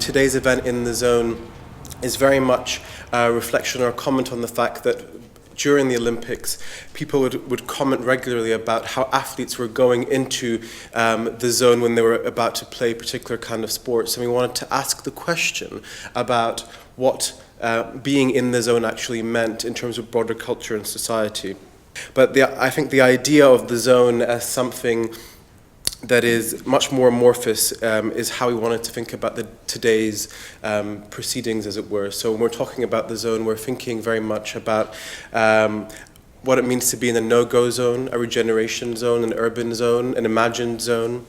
today's event in the zone is very much a reflection or a comment on the fact that during the Olympics, people would comment regularly about how athletes were going into the zone when they were about to play particular kind of sports. And we wanted to ask the question about what being in the zone actually meant in terms of broader culture and society. But I think the idea of the zone as something that is much more amorphous is how we wanted to think about today's proceedings, as it were. So when we're talking about the zone, we're thinking very much about what it means to be in a no-go zone, a regeneration zone, an urban zone, an imagined zone,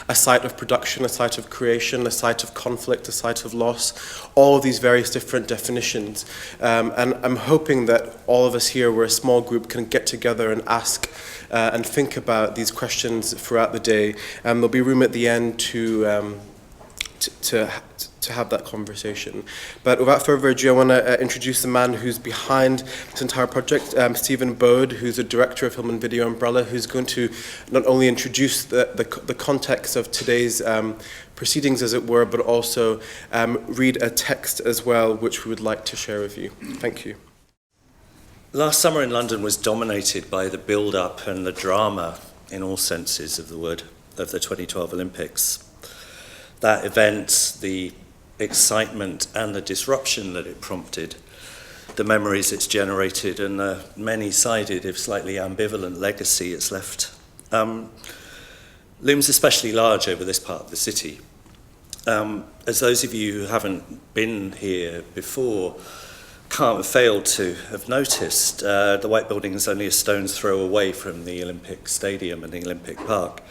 a site of production, a site of creation, a site of conflict, a site of loss, all of these various different definitions. And I'm hoping that all of us here, we're a small group, can get together and ask and think about these questions throughout the day. There'll be room at the end to have that conversation. But without further ado, I want to introduce the man who's behind this entire project, Stephen Bode, who's a director of Film and Video Umbrella, who's going to not only introduce the context of today's proceedings, as it were, but also read a text as well, which we would like to share with you. Thank you. Last summer in London was dominated by the build-up and the drama, in all senses of the word, of the 2012 Olympics. That event, the excitement and the disruption that it prompted, the memories it's generated, and the many-sided, if slightly ambivalent legacy it's left, looms especially large over this part of the city. As those of you who haven't been here before can't have failed to have noticed, the White Building is only a stone's throw away from the Olympic Stadium and the Olympic Park.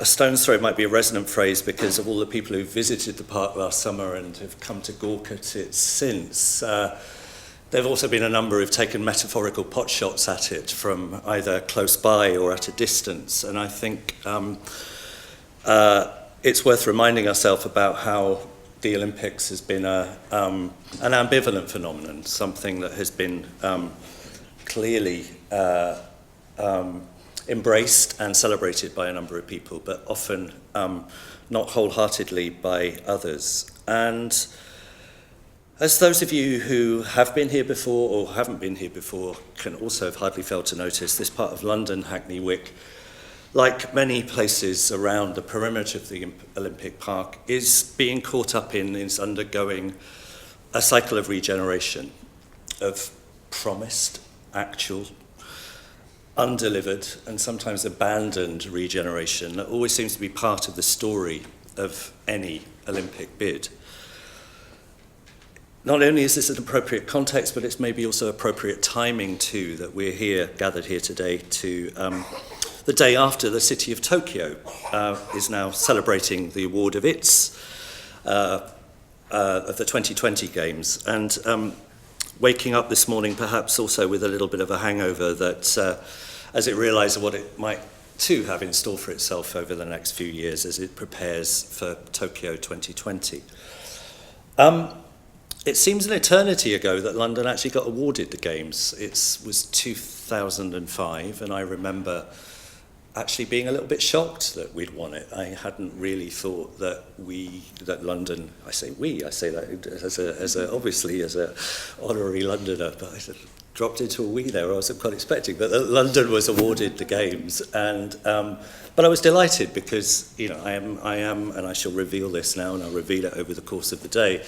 A stone's throw might be a resonant phrase because of all the people who visited the park last summer and have come to gawk at it since. There have also been a number who've taken metaphorical pot shots at it from either close by or at a distance. And I think it's worth reminding ourselves about how the Olympics has been an ambivalent phenomenon, something that has been clearly embraced and celebrated by a number of people, but often not wholeheartedly by others. And as those of you who have been here before or haven't been here before can also have hardly failed to notice, this part of London, Hackney Wick, like many places around the perimeter of the Olympic Park, is being caught up in, is undergoing a cycle of regeneration, of promised, actual, undelivered, and sometimes abandoned regeneration that always seems to be part of the story of any Olympic bid. Not only is this an appropriate context, but it's maybe also appropriate timing too, that we're here, gathered here today to the day after the city of Tokyo is now celebrating the award of its of the 2020 games, and waking up this morning perhaps also with a little bit of a hangover that as it realizes what it might too have in store for itself over the next few years as it prepares for Tokyo 2020. It seems an eternity ago that London actually got awarded the games. It was 2005, and I remember actually being a little bit shocked that we'd won it. I hadn't really thought that London, I say that obviously as a honorary Londoner, but I dropped into a we there. I wasn't quite expecting, but London was awarded the games, and but I was delighted because I am, and I shall reveal this now, and I'll reveal it over the course of the day,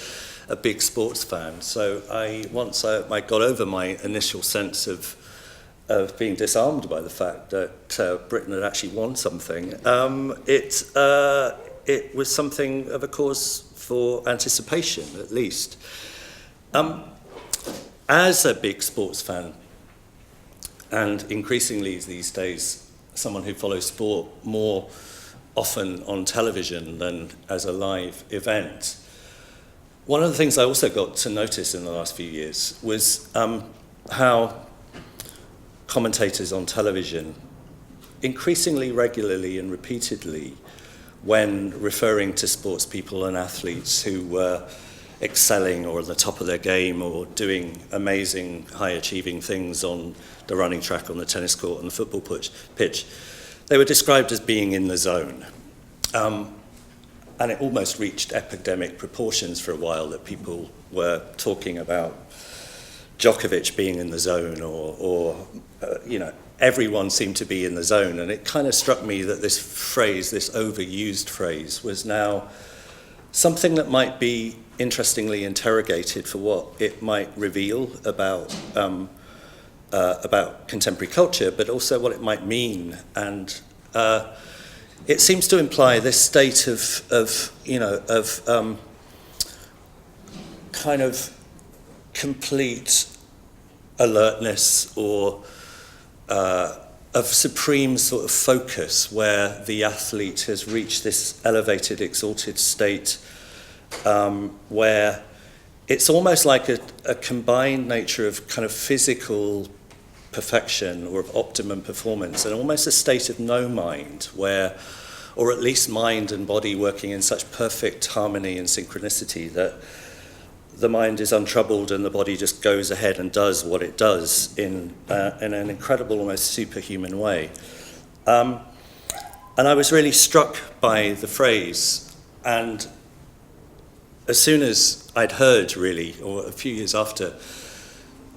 a big sports fan. So once I got over my initial sense of being disarmed by the fact that Britain had actually won something, it was something of a cause for anticipation, at least. As a big sports fan, and increasingly these days, someone who follows sport more often on television than as a live event, one of the things I also got to notice in the last few years was how commentators on television increasingly regularly and repeatedly, when referring to sports people and athletes who were excelling or at the top of their game or doing amazing high-achieving things on the running track, on the tennis court, on the football pitch, they were described as being in the zone. and it almost reached epidemic proportions for a while, that people were talking about Djokovic being in the zone, or everyone seemed to be in the zone. And it kind of struck me that this phrase, this overused phrase, was now something that might be interestingly interrogated for what it might reveal about contemporary culture, but also what it might mean. And it seems to imply this state of kind of complete alertness, or of supreme sort of focus, where the athlete has reached this elevated, exalted state, where it's almost like a combined nature of kind of physical perfection, or of optimum performance, and almost a state of no mind, where, or at least mind and body working in such perfect harmony and synchronicity that the mind is untroubled and the body just goes ahead and does what it does in an incredible, almost superhuman way. And I was really struck by the phrase, and as soon as I'd heard, really, or a few years after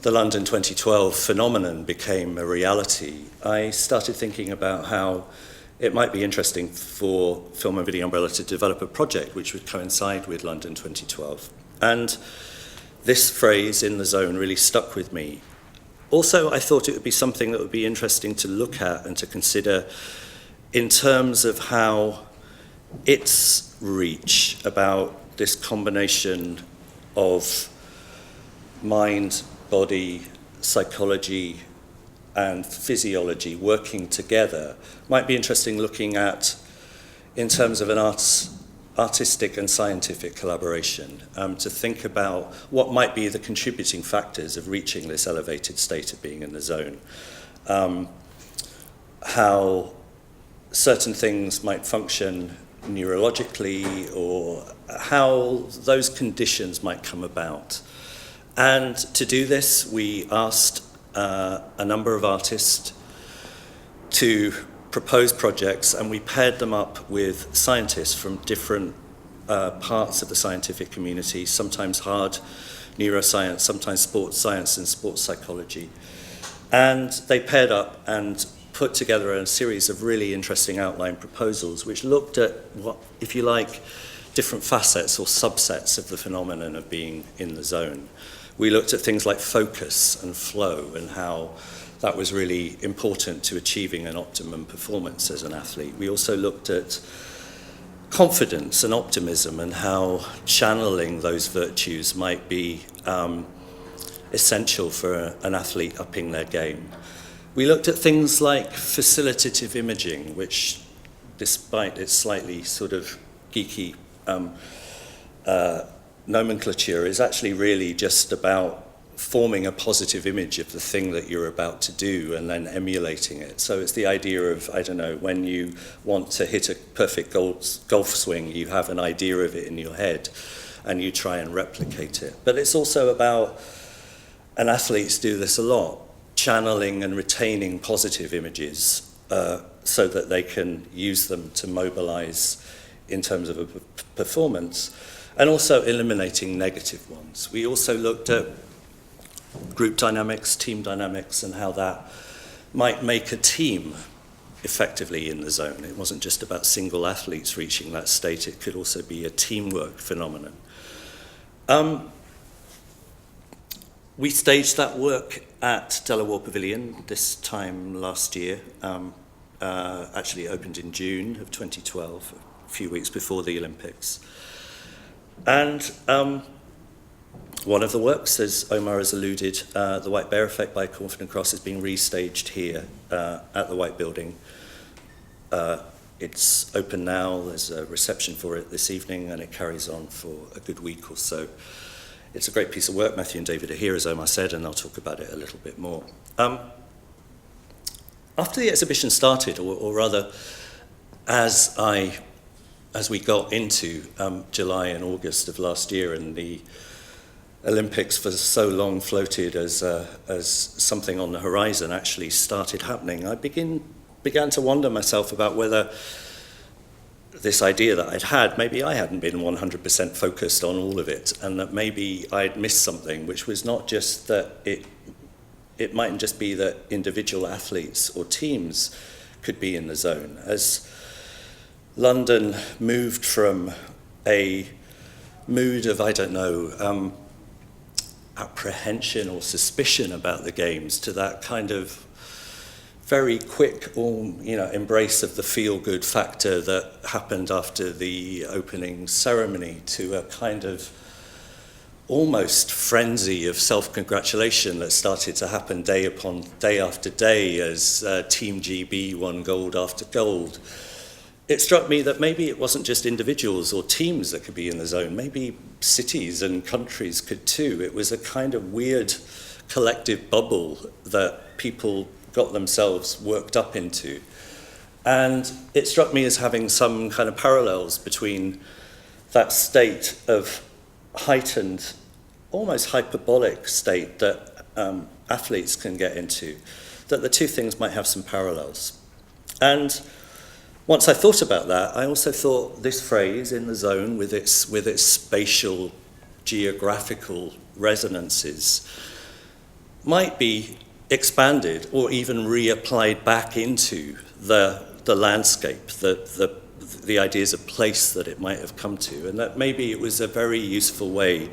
the London 2012 phenomenon became a reality, I started thinking about how it might be interesting for Film and Video Umbrella to develop a project which would coincide with London 2012. And this phrase, in the zone, really stuck with me. Also, I thought it would be something that would be interesting to look at and to consider in terms of how its reach, about this combination of mind, body, psychology, and physiology working together, might be interesting looking at in terms of an artistic and scientific collaboration, to think about what might be the contributing factors of reaching this elevated state of being in the zone, how certain things might function neurologically, or how those conditions might come about. And to do this, we asked a number of artists to propose projects, and we paired them up with scientists from different parts of the scientific community, sometimes hard neuroscience, sometimes sports science and sports psychology. And they paired up and put together a series of really interesting outline proposals which looked at what, if you like, different facets or subsets of the phenomenon of being in the zone. We looked at things like focus and flow, and how that was really important to achieving an optimum performance as an athlete. We also looked at confidence and optimism, and how channeling those virtues might be essential for an athlete upping their game. We looked at things like facilitative imaging, which, despite its slightly sort of geeky nomenclature, is actually really just about forming a positive image of the thing that you're about to do and then emulating it. So it's the idea of, I don't know, when you want to hit a perfect golf swing, you have an idea of it in your head and you try and replicate it. But it's also about, and athletes do this a lot, channeling and retaining positive images so that they can use them to mobilize in terms of a performance, and also eliminating negative ones. We also looked at group dynamics, team dynamics, and how that might make a team effectively in the zone. It wasn't just about single athletes reaching that state, it could also be a teamwork phenomenon. We staged that work at Delaware Pavilion this time last year. Actually opened in June of 2012, a few weeks before the Olympics. And one of the works, as Omar has alluded, The White Bear Effect by Confident Cross, is being restaged here at the White Building. It's open now, there's a reception for it this evening, and it carries on for a good week or so. It's a great piece of work. Matthew and David are here, as Omar said, and I'll talk about it a little bit more. After the exhibition started, or rather, as we got into July and August of last year, and the Olympics for so long floated as something on the horizon actually started happening, I began to wonder myself about whether this idea that I'd had, maybe I hadn't been 100% focused on all of it, and that maybe I'd missed something, which was not just that it mightn't just be that individual athletes or teams could be in the zone. As London moved from a mood of, I don't know, apprehension or suspicion about the games to that kind of very quick, embrace of the feel-good factor that happened after the opening ceremony, to a kind of almost frenzy of self-congratulation that started to happen day upon day after day as Team GB won gold after gold. It struck me that maybe it wasn't just individuals or teams that could be in the zone, maybe cities and countries could too. It was a kind of weird collective bubble that people got themselves worked up into. And it struck me as having some kind of parallels between that state of heightened, almost hyperbolic state that athletes can get into, that the two things might have some parallels. And once I thought about that, I also thought this phrase, in the zone, with its spatial, geographical resonances, might be expanded or even reapplied back into the landscape, the ideas of place that it might have come to, and that maybe it was a very useful way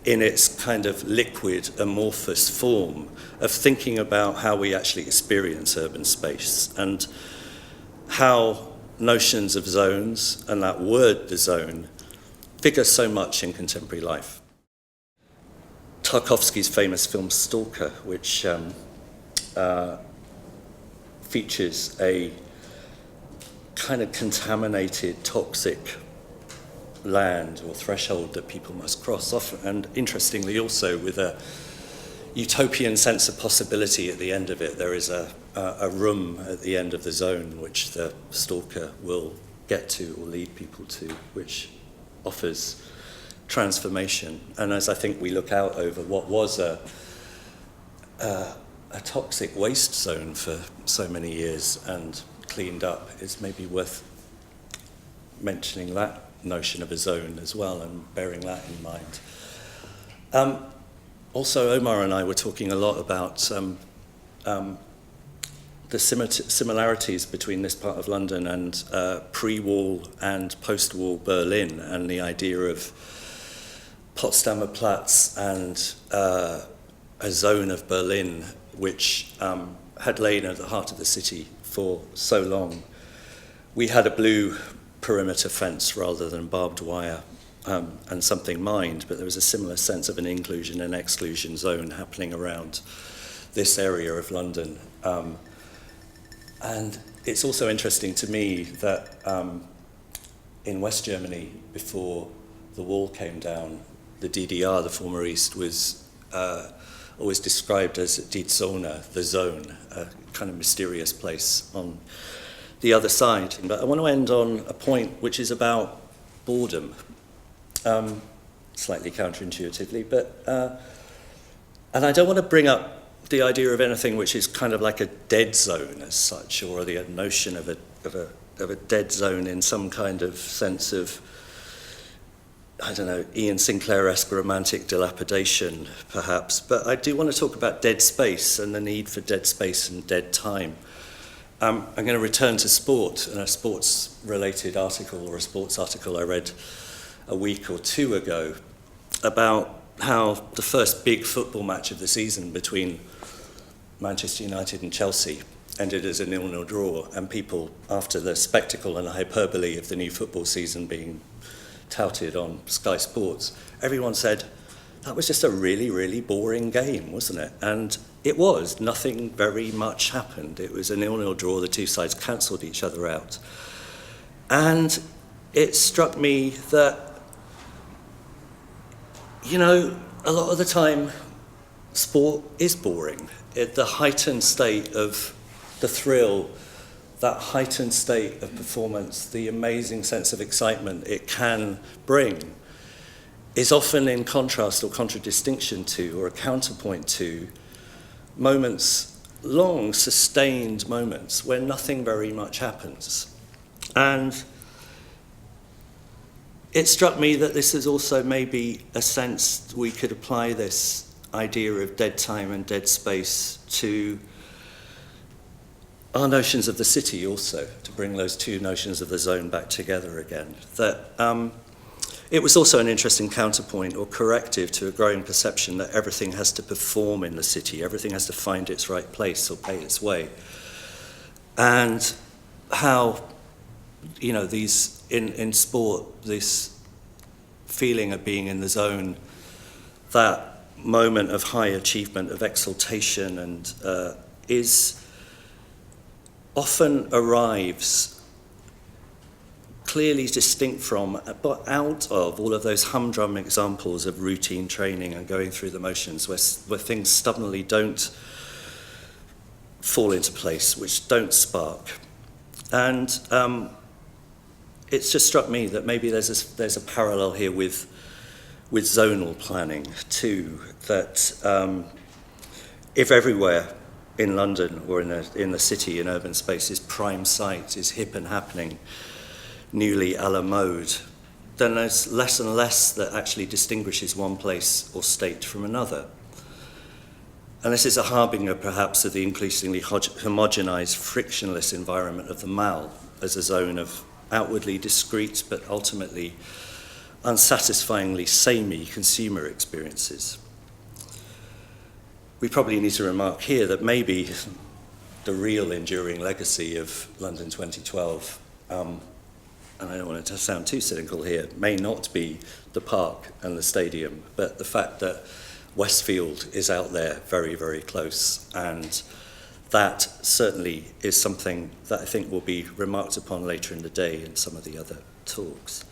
in its kind of liquid, amorphous form of thinking about how we actually experience urban space and how notions of zones and that word, the zone, figure so much in contemporary life. Tarkovsky's famous film Stalker, which features a kind of contaminated, toxic land or threshold that people must cross off, and interestingly also with a utopian sense of possibility at the end of it. There is a room at the end of the zone which the stalker will get to or lead people to, which offers transformation. And as I think we look out over what was a toxic waste zone for so many years and cleaned up, it's maybe worth mentioning that notion of a zone as well and bearing that in mind. Also, Omar and I were talking a lot about the similarities between this part of London and pre-war and post-war Berlin, and the idea of Potsdamer Platz and a zone of Berlin which had lain at the heart of the city for so long. We had a blue perimeter fence rather than barbed wire and something mined, but there was a similar sense of an inclusion and exclusion zone happening around this area of London. And it's also interesting to me that in West Germany, before the wall came down, the DDR, the former East, was always described as Die Zone, the zone, a kind of mysterious place on the other side. But I want to end on a point which is about boredom, slightly counterintuitively, but and I don't want to bring up the idea of anything which is kind of like a dead zone as such, or the notion of a dead zone in some kind of sense of, I don't know, Ian Sinclair-esque romantic dilapidation, perhaps. But I do want to talk about dead space and the need for dead space and dead time. I'm going to return to sport and a sports-related article, or a sports article I read a week or two ago about how the first big football match of the season between Manchester United and Chelsea ended as a 0-0 draw, and people, after the spectacle and hyperbole of the new football season being touted on Sky Sports, everyone said, that was just a really, really boring game, wasn't it? And it was. Nothing very much happened. It was a 0-0 draw. The two sides cancelled each other out. And it struck me that, you know, a lot of the time, sport is boring. The heightened state of the thrill, that heightened state of performance, the amazing sense of excitement it can bring, is often in contrast or contradistinction to, or a counterpoint to, moments, long, sustained moments where nothing very much happens. And it struck me that this is also maybe a sense we could apply this idea of dead time and dead space to our notions of the city also, to bring those two notions of the zone back together again. That it was also an interesting counterpoint or corrective to a growing perception that everything has to perform in the city, everything has to find its right place or pay its way. And how, you know, these in sport, this feeling of being in the zone, that moment of high achievement, of exaltation, and is often arrives clearly distinct from, but out of all of those humdrum examples of routine training and going through the motions where things stubbornly don't fall into place, which don't spark. And it's just struck me that maybe there's a parallel here with zonal planning too, that if everywhere in London or in the city, in urban space, is prime site, is hip and happening, newly a la mode, then there's less and less that actually distinguishes one place or state from another. And this is a harbinger, perhaps, of the increasingly homogenized, frictionless environment of the mall as a zone of outwardly discrete but ultimately unsatisfyingly samey consumer experiences. We probably need to remark here that maybe the real enduring legacy of London 2012, and I don't want it to sound too cynical here, may not be the park and the stadium, but the fact that Westfield is out there very, very close. And that certainly is something that I think will be remarked upon later in the day in some of the other talks.